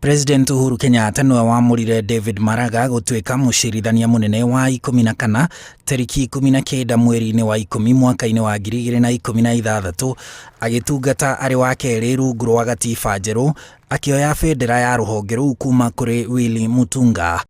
President Uhuru Kenyatta niwe wamũrire David Maraga gũtuĩka mũcirithania mũnene wa 14 tarĩki 19 mweri-inĩ wa 10 mwaka-inĩ wa 2016 agĩtungata arĩ wa kerĩ rungu rwa gatiba njerũ akĩoya bendera ya rũhonge rũu kuma kũrĩ Willy Mutunga.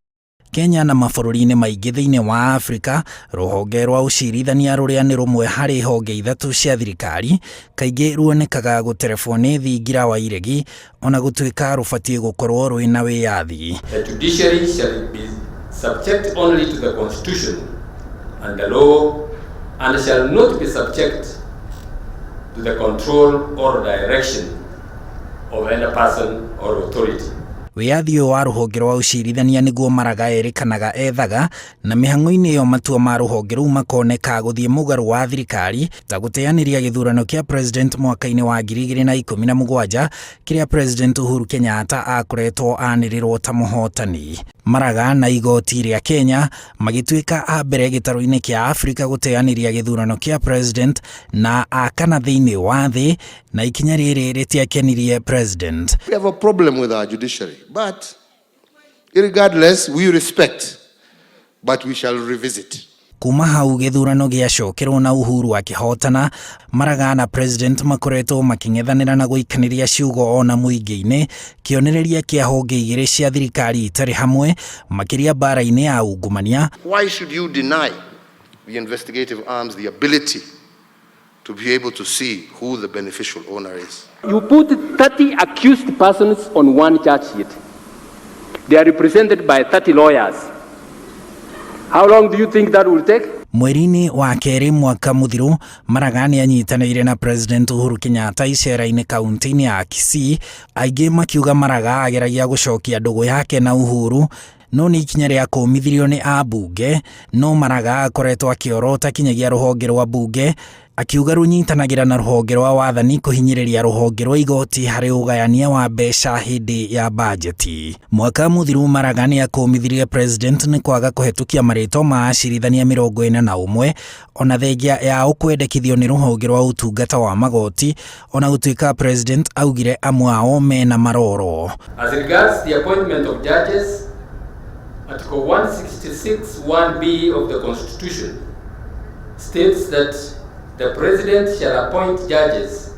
Kenya na mabũrũri-inĩ maingĩ thĩinĩ wa Afrika, rũhonge rwa ũcirithania rũrĩa nĩ rũmwe harĩ honge ithatũ cia thirikari kaingĩ ruonekaga gũterebwo nĩ thingira wa iregi ona gũtuĩka rũbatiĩ gũkorwo rwĩ na wĩyathi. The judiciary shall be subject only to the constitution and the law and shall not be subject to the control or direction of any person or authority. Wĩyathi ũyũ wa rũhonge rwa ũcirithania nĩguo Maraga erĩkanaga ethaga, na mĩhang'o-inĩ ĩyo matua ma rũhonge rũu makoneka gũthiĩ mũgarũ wa thirikari ta gũteanĩria gĩthurano kĩa president mwaka-inĩ wa 2017 kĩrĩa President Uhuru Kenyatta akoretwo anĩrĩrwo ta mũhotani. Maraga na igoti rĩa Kenya magĩtuĩka a mbere gĩtarũ-inĩ kĩa Afrika gũteanĩria gĩthurano kĩa president na akana thĩinĩ wa thĩ, na ikinya rĩrĩ rĩtiakenirie president. We have a problem with our judiciary, but regardless we respect, but we shall revisit. Kuma hau gĩthurano gĩacokerwo na Uhuru akĩhotana, Maraga na president makoretwo makĩng'ethanĩra na gũikanĩria ciugo ona mũingĩ-inĩ, kĩonereria kĩa honge igĩrĩ cia thirikari itarĩ hamwe makĩria bara-inĩ ya ungumania. Why should you deny the investigative arms the ability to be able to see who the beneficial owner is? You put 30 accused persons on one charge sheet. They are represented by 30 lawyers. How long do you think that will take? Mweri-inĩ wa kerĩ mwaka mũthiru, Maraga nĩ anyitanĩire na President Uhuru Kenyatta icera-inĩ kaunti-inĩ ya Kisii, aingĩ makiuga Maraga ageragia gũcokia ndũgũ yake na Uhuru, no nĩ ikinya rĩa kũũmithirio nĩ ambunge, no Maraga akoretwo akĩorota kinyagia rũhonge rwa bunge, akiuga rũnyitanagĩra na rũhonge rwa wathani kũhinyĩrĩria rũhonge rwa igoti harĩ ũgayania wa mbeca hĩndĩ ya bajeti. Mwaka mũthiru Maraga nĩ akũũmithirie president nĩ kwaga kũhetũkia marĩtwa ma acirithania 41 ona thengia ya kwendekithio nĩ rũhonge rwa ũtungata wa magoti, ona gũtuĩka president augire amwe ao mena maroro. As regards the appointment of judges, Article 166(1)(b) of the Constitution states that the President shall appoint judges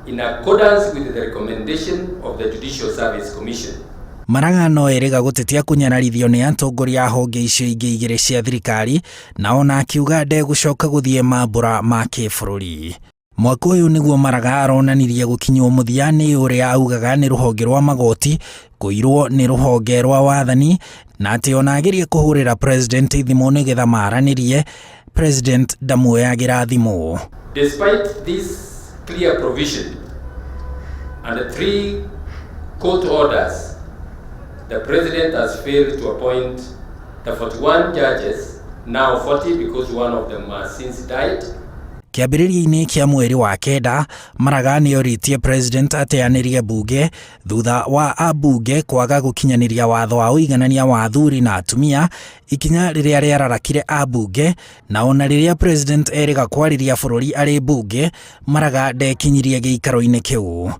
in accordance with the recommendation of the Judicial Service Commission. Maraga no erĩga gũtetia kũnyararithio nĩ atongoria a honge icio ingĩ igĩrĩ cia thirikari, na ona akiuga ndegũcoka gũthiĩ mambũra ma kĩbũrũri. Mwaka ũyũ nĩguo Maraga aronanirie gũkinywo mũthia nĩ ũrĩa augaga nĩ rũhonge rwa magoti kũirwo nĩ rũhonge rwa wathani, na atĩ ona agerie kũhũrĩra president thimũ nĩgetha maranĩrie, president ndamuoyagira thimũ. Despite this clear provision and the 3 court orders, the president has failed to appoint the 41 judges, now 40 because one of them has since died. Kĩambĩrĩria-inĩ kĩa mweri wa kenda, Maraga nĩ orĩtie president ateanĩrie bunge thutha wa ambunge kwaga gũkinyanĩria watho wa ũiganania wa athuri na atumia, ikinya rĩrĩa rĩararakire ambunge, na ona rĩrĩa president erĩga kwarĩria bũrũri arĩ bunge, Maraga ndekinyirie gĩikaro-inĩ kĩu.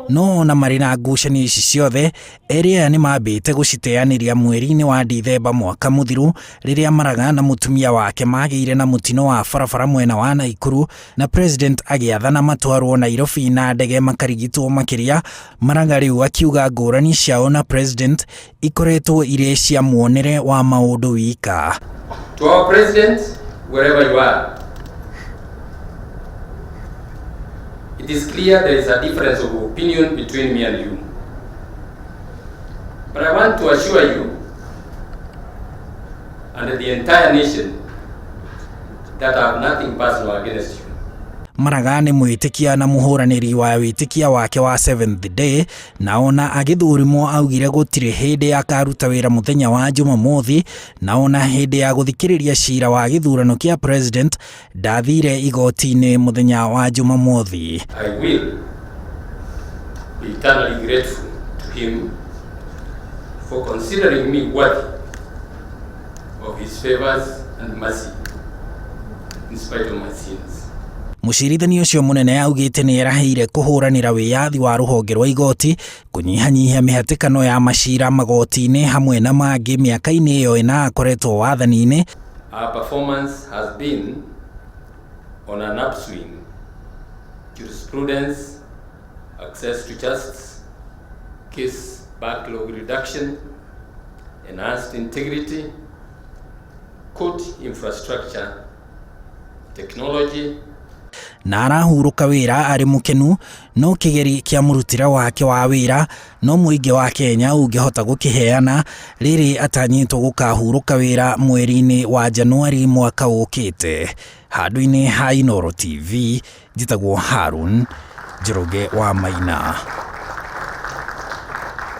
No ona marĩ na ngucanio ici ciothe, erĩ aya nĩ mambĩte gũciteanĩria mweri-inĩ wa Dithemba mwaka mũthiru rĩrĩa Maraga na mũtumia wake magĩire na mũtino wa barabara mwena wa Naikuru, na president agĩathana matwarwo Nairobi na ndege makarigitwo makĩria. Maraga rĩu akiuga ngũrani ciao na president ikoretwo irĩ cia muonere wa maũndũ wika. To our president, wherever you are, it is clear there is a difference of opinion between me and you. But I want to assure you and the entire nation that I have nothing personal against you. Maraga nĩ mwĩtĩkia na mũhũranĩri wa wĩtĩkia wake wa 7th day, na ona agĩthũrimwo augire gũtirĩ hĩndĩ akaruta wĩra mũthenya wa Jumamothi, na ona hĩndĩ ya gũthikĩrĩria cira wa gĩthurano kĩa president ndathire igoti-inĩ mũthenya wa Jumamothi. I will be eternally grateful to him for considering me worthy of his favors and mercy in spite of my sins. Mũcirithania ũcio mũnene augĩte nĩ eraheire kũhũranĩra wĩyathi wa rũhonge rwa igoti, kũnyihanyihia mĩhatĩkano ya macira magoti-inĩ hamwe na mangĩ mĩaka-inĩ ĩyo ĩna akoretwo wathani-inĩ. Our performance has been on an upswing. Jurisprudence, access to justice, case backlog reduction, enhanced integrity, court infrastructure, technology. Na arahurũka wĩra arĩ mũkenu, no kĩgeri kĩa mũrutĩre wake wa wĩra no mũingĩ wa Kenya ũngĩhota gũkĩheana rĩrĩ atanyĩtwo gũkahurũka wĩra mweri-inĩ wa Januari mwaka ũkĩte. Handũ-inĩ ha Inooro TV, njĩtagwo Harun Njoroge wa Maina.